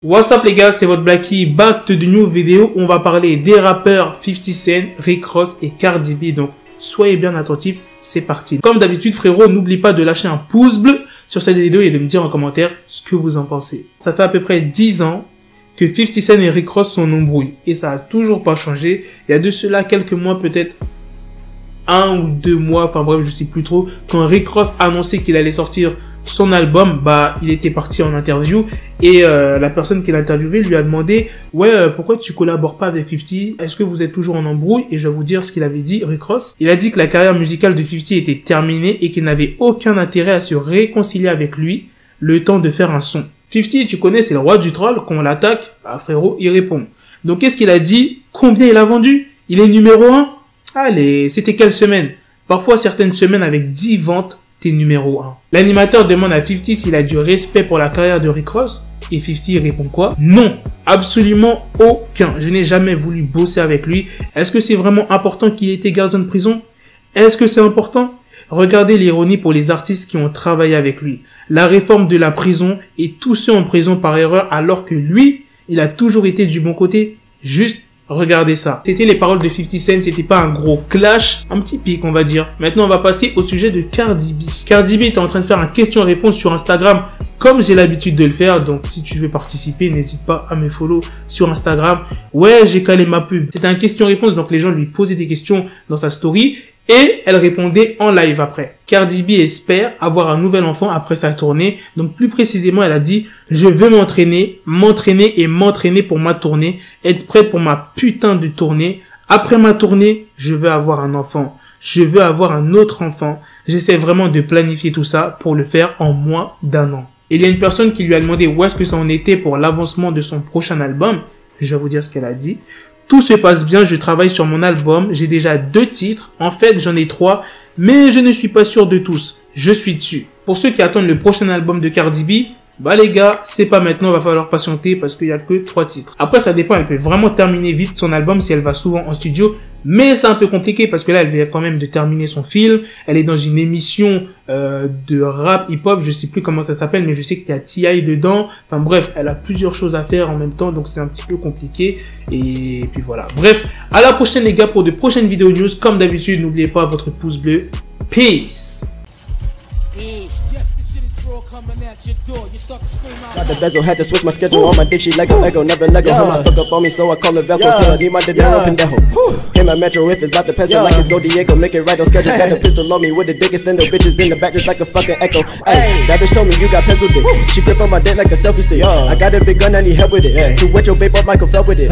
What's up les gars, c'est votre Blackie, back to the new vidéo. On va parler des rappeurs 50 Cent, Rick Ross et Cardi B. Donc soyez bien attentifs, c'est parti. Comme d'habitude frérot, n'oublie pas de lâcher un pouce bleu sur cette vidéo et de me dire en commentaire ce que vous en pensez. Ça fait à peu près 10 ans que 50 Cent et Rick Ross sont en embrouille et ça a toujours pas changé. Il y a de cela quelques mois, peut-être 1 ou 2 mois, enfin bref, je sais plus trop, quand Rick Ross a annoncé qu'il allait sortir son album, il était parti en interview et la personne qui l'a interviewé lui a demandé pourquoi tu collabores pas avec 50, est-ce que vous êtes toujours en embrouille? Et je vais vous dire ce qu'il avait dit, Rick Ross. Il a dit que la carrière musicale de 50 était terminée et qu'il n'avait aucun intérêt à se réconcilier avec lui le temps de faire un son. 50, tu connais, c'est le roi du troll. Quand on l'attaque, frérot, il répond. Donc qu'est-ce qu'il a dit? Combien il a vendu? Il est numéro 1. Allez, c'était quelle semaine? Parfois certaines semaines avec 10 ventes, t'es numéro 1. L'animateur demande à 50 s'il a du respect pour la carrière de Rick Ross. Et 50 répond quoi? Non, absolument aucun. Je n'ai jamais voulu bosser avec lui. Est-ce que c'est vraiment important qu'il ait été gardien de prison? Est-ce que c'est important? Regardez l'ironie pour les artistes qui ont travaillé avec lui. La réforme de la prison et tous ceux en prison par erreur alors que lui, il a toujours été du bon côté. Juste regardez ça. C'était les paroles de 50 Cent, c'était pas un gros clash, un petit pic on va dire. Maintenant on va passer au sujet de Cardi B. Cardi B était en train de faire un question-réponse sur Instagram comme j'ai l'habitude de le faire. Donc si tu veux participer, n'hésite pas à me follow sur Instagram. Ouais, j'ai calé ma pub. C'était un question-réponse, donc les gens lui posaient des questions dans sa story et elle répondait en live après. Cardi B espère avoir un nouvel enfant après sa tournée. Donc plus précisément, elle a dit « Je veux m'entraîner pour ma tournée, être prête pour ma putain de tournée. Après ma tournée, je veux avoir un enfant. Je veux avoir un autre enfant. J'essaie vraiment de planifier tout ça pour le faire en moins d'1 an. » Il y a une personne qui lui a demandé où est-ce que ça en était pour l'avancement de son prochain album. Je vais vous dire ce qu'elle a dit. Tout se passe bien, je travaille sur mon album, j'ai déjà 2 titres, en fait j'en ai 3, mais je ne suis pas sûr de tous, je suis dessus. Pour ceux qui attendent le prochain album de Cardi B, les gars, c'est pas maintenant, va falloir patienter parce qu'il y a que 3 titres. Après ça dépend, elle peut vraiment terminer vite son album si elle va souvent en studio, mais c'est un peu compliqué parce que là elle vient quand même de terminer son film, elle est dans une émission de rap hip-hop, je sais plus comment ça s'appelle, mais je sais qu'il y a T.I. dedans, enfin bref, elle a plusieurs choses à faire en même temps, donc c'est un petit peu compliqué, et puis voilà. Bref, à la prochaine les gars pour de prochaines vidéos news, comme d'habitude, n'oubliez pas votre pouce bleu, peace. Got the bezel, had to switch my schedule. On my dick, she Lego, never Lego. Him, I stuck up on me, so I call it Velcro. Till I need my dinero pendejo. Him, my metro, if it's about the peso, like it's Go Diego, make it right on schedule. Got the pistol on me with the dick, stand up bitches in the back, just like a fucking echo. Hey, that bitch told me you got pencil dick. She grip on my dick like a selfie stick. I got a big gun, I need help with it. To wet your babe up, Michael fell with it.